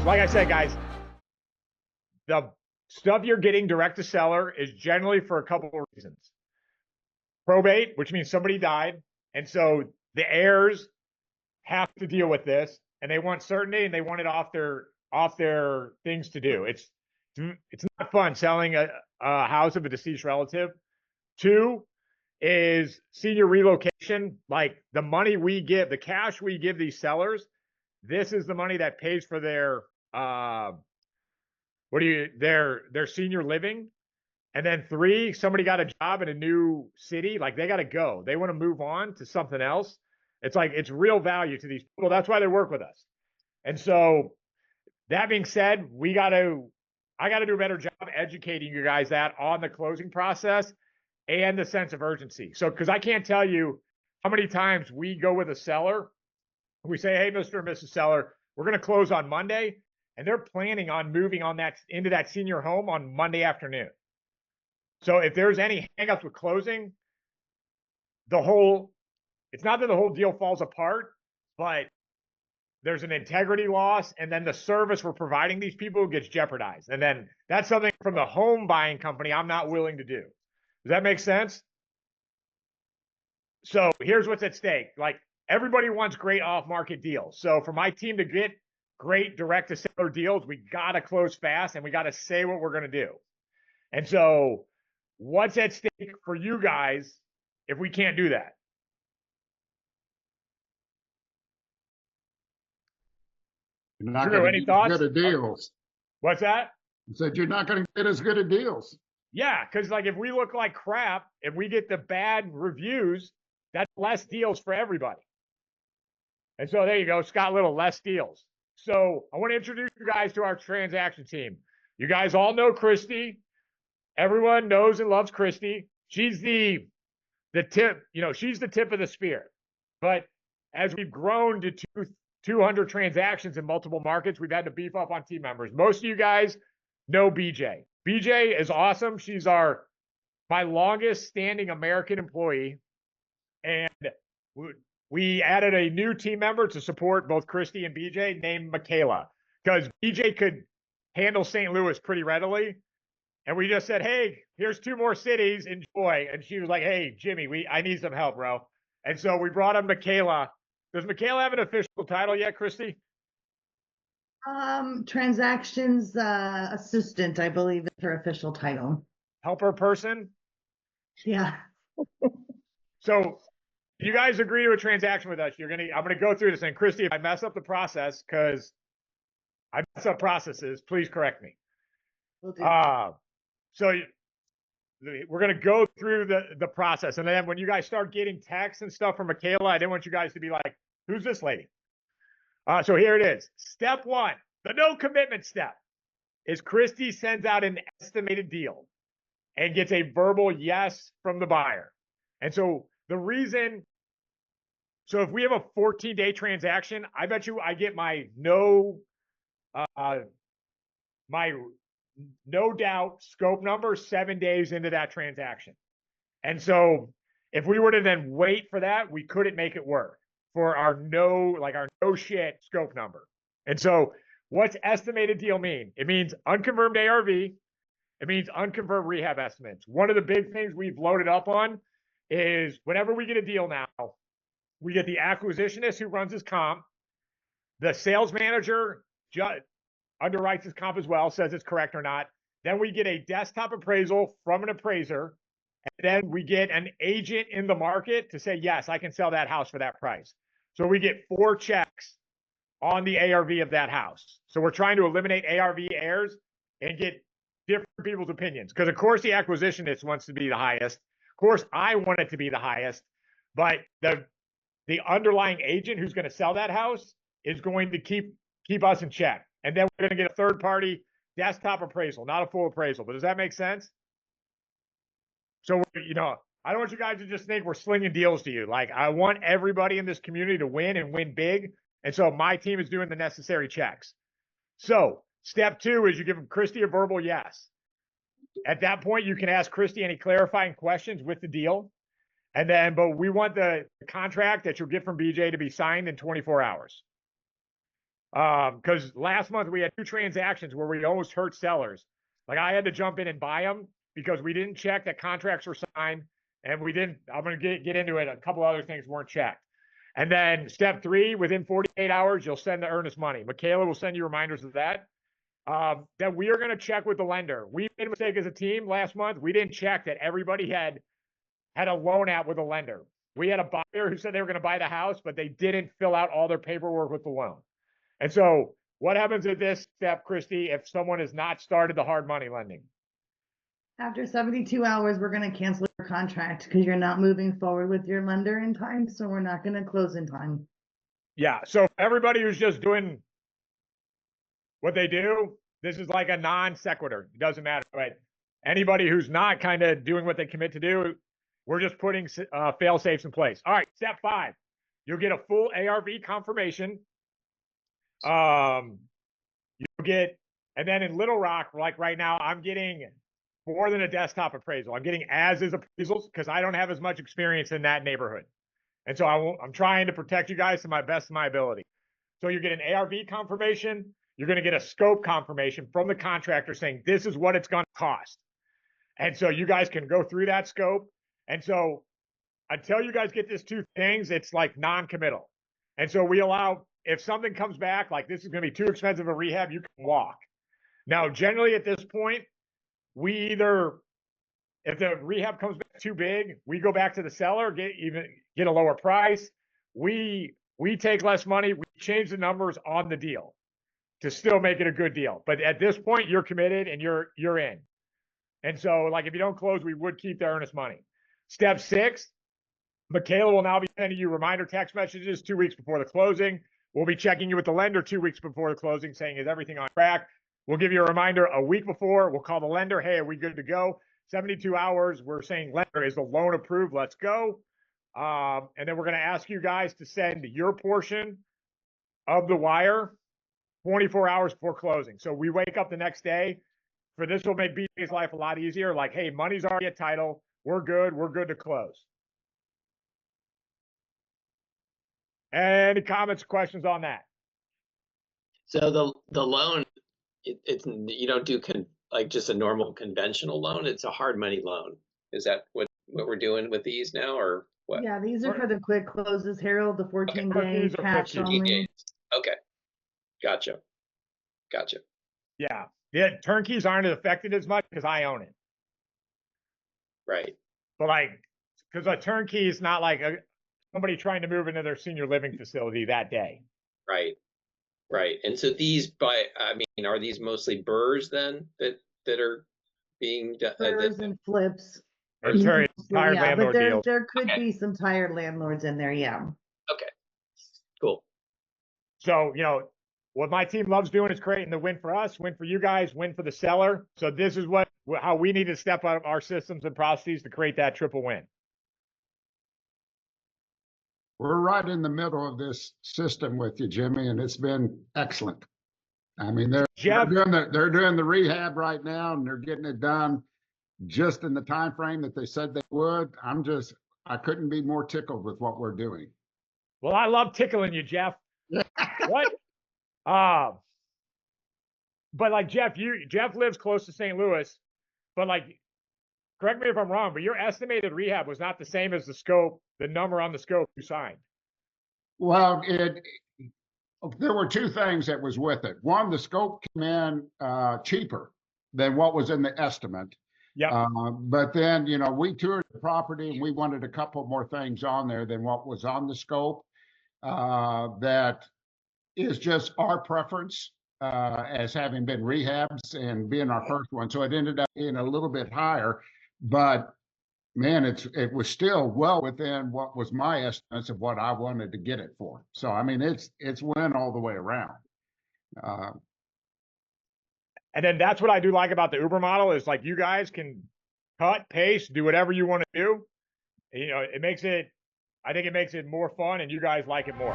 like I said, guys, the stuff you're getting direct to seller is generally for a couple of reasons. Probate, which means somebody died, and so the heirs have to deal with this, and they want certainty, and they want it off their things to do. It's not fun selling a house of a deceased relative. Two is senior relocation. Like the money we give, the cash we give these sellers, this is the money that pays for their their senior living. And then three, somebody got a job in a new city, like they got to go. They want to move on to something else. It's like it's real value to these people. That's why they work with us. And so that being said, I got to do a better job educating you guys that on the closing process and the sense of urgency. So, because I can't tell you how many times we go with a seller, we say, "Hey, Mr. and Mrs. Seller, we're going to close on Monday," and they're planning on moving on that into that senior home on Monday afternoon. So if there's any hangups with closing, it's not that the whole deal falls apart, but there's an integrity loss, and then the service we're providing these people gets jeopardized. And then that's something from the home buying company I'm not willing to do. Does that make sense? So here's what's at stake. Like everybody wants great off-market deals. So for my team to get great direct-to-seller deals, we got to close fast, and we got to say what we're going to do. And so what's at stake for you guys if we can't do that? You're not Drew, going any to thoughts? get good at deals. What's that? I said you're not going to get as good at deals. Yeah, because like if we look like crap, if we get the bad reviews, that's less deals for everybody. And so there you go, Scott Little, less deals. So I want to introduce you guys to our transaction team. You guys all know Christy. Everyone knows and loves Christy. She's the tip, she's the tip of the spear. But as we've grown to 200 transactions in multiple markets, we've had to beef up on team members. Most of you guys know BJ. BJ is awesome. She's my longest standing American employee. And we added a new team member to support both Christy and BJ named Michaela, because BJ could handle St. Louis pretty readily. And we just said, "Hey, here's 2 more cities, enjoy." And she was like, "Hey, Jimmy, I need some help, bro." And so we brought on Michaela. Does Michaela have an official title yet, Christy? Transactions assistant, I believe is her official title. Helper person? Yeah. So you guys agree to a transaction with us. I'm gonna go through this. And Christy, if I mess up the process, because I mess up processes, please correct me. Will do. So we're going to go through the process. And then when you guys start getting texts and stuff from Michaela, I didn't want you guys to be like, "Who's this lady?" So here it is. Step 1, the no commitment step, is Christy sends out an estimated deal and gets a verbal yes from the buyer. And so if we have a 14-day transaction, I bet you I get my no doubt scope number 7 days into that transaction. And so if we were to then wait for that, we couldn't make it work for our no shit scope number. And so what's estimated deal mean? It means unconfirmed ARV. It means unconfirmed rehab estimates. One of the big things we've loaded up on is whenever we get a deal now, we get the acquisitionist who runs his comp, the sales manager underwrites his comp as well, says it's correct or not. Then we get a desktop appraisal from an appraiser. And then we get an agent in the market to say, "Yes, I can sell that house for that price." So we get 4 checks on the ARV of that house. So we're trying to eliminate ARV errors and get different people's opinions. Because of course the acquisitionist wants to be the highest. Of course I want it to be the highest. But the underlying agent who's going to sell that house is going to keep us in check. And then we're going to get a third-party desktop appraisal, not a full appraisal. But does that make sense? So, I don't want you guys to just think we're slinging deals to you. Like, I want everybody in this community to win and win big. And so my team is doing the necessary checks. So step 2 is you give Christy a verbal yes. At that point, you can ask Christy any clarifying questions with the deal. But we want the contract that you'll get from BJ to be signed in 24 hours. Because last month we had 2 transactions where we almost hurt sellers. Like I had to jump in and buy them because we didn't check that contracts were signed, and we didn't. I'm going to get into it. A couple other things weren't checked. And then step 3, within 48 hours, you'll send the earnest money. Michaela will send you reminders of that. That we are going to check with the lender. We made a mistake as a team last month. We didn't check that everybody had a loan out with a lender. We had a buyer who said they were going to buy the house, but they didn't fill out all their paperwork with the loan. And so what happens at this step, Christy, if someone has not started the hard money lending? After 72 hours, we're going to cancel your contract because you're not moving forward with your lender in time. So we're not going to close in time. Yeah. So everybody who's just doing what they do, this is like a non sequitur. It doesn't matter. But anybody who's not kind of doing what they commit to do, we're just putting fail safes in place. All right. Step 5, you'll get a full ARV confirmation. You'll get, and then in Little Rock, like right now, I'm getting more than a desktop appraisal. I'm getting as is appraisals because I don't have as much experience in that neighborhood. And so I'm trying to protect you guys to my best of my ability. So you get an ARV confirmation. You're going to get a scope confirmation from the contractor saying this is what it's going to cost. And so you guys can go through that scope. And so until you guys get these 2 things, it's like non-committal. And so we allow, if something comes back, like this is going to be too expensive a rehab, you can walk. Now, generally at this point, we either, if the rehab comes back too big, we go back to the seller, get a lower price. We take less money. We change the numbers on the deal to still make it a good deal. But at this point, you're committed and you're in. And so, like, if you don't close, we would keep the earnest money. Step 6, Michaela will now be sending you reminder text messages 2 weeks before the closing. We'll be checking you with the lender 2 weeks before the closing, saying, is everything on track? We'll give you a reminder a week before. We'll call the lender. Hey, are we good to go? 72 hours. We're saying, lender, is the loan approved? Let's go. And then we're going to ask you guys to send your portion of the wire 24 hours before closing. So we wake up the next day. For this will make BJ's life a lot easier. Like, hey, money's already at title. We're good. We're good to close. Any comments, questions on that? So the loan, it's you don't do like just a normal conventional loan. It's a hard money loan. Is that what we're doing with these now, or what? Yeah, these are for the quick closes, Harold, the 14 Okay. days cash 14 only. days. Okay, gotcha. Yeah. Yeah, turnkeys aren't affected as much because I own it. Right. But like, because a turnkey is not like somebody trying to move into their senior living facility that day. Right. And so these, I mean, are these mostly burrs then that are being done? Burrs and flips. Or sorry, tired Yeah, landlord but deals. there could Okay. be some tired landlords in there, yeah. Okay, cool. So, what my team loves doing is creating the win for us, win for you guys, win for the seller. So this is how we need to step up our systems and processes to create that triple win. We're right in the middle of this system with you, Jimmy, and it's been excellent. I mean, they're Jeff, they're doing the rehab right now, and they're getting it done just in the time frame that they said they would. I couldn't be more tickled with what we're doing. well, I love tickling you, Jeff. What? But like Jeff lives close to St. Louis, but like, correct me if I'm wrong, but your estimated rehab was not the same as the scope, the number on the scope you signed. Well, there were 2 things that was with it. One, the scope came in cheaper than what was in the estimate. Yeah. But then, we toured the property and we wanted a couple more things on there than what was on the scope. That is just our preference as having been rehabs and being our first one. So it ended up being a little bit higher, but man, it was still well within what was my estimates of what I wanted to get it for. So, I mean, it's win all the way around. And then that's what I do like about the Uber model is like you guys can cut, paste, do whatever you want to do. I think it makes it more fun and you guys like it more.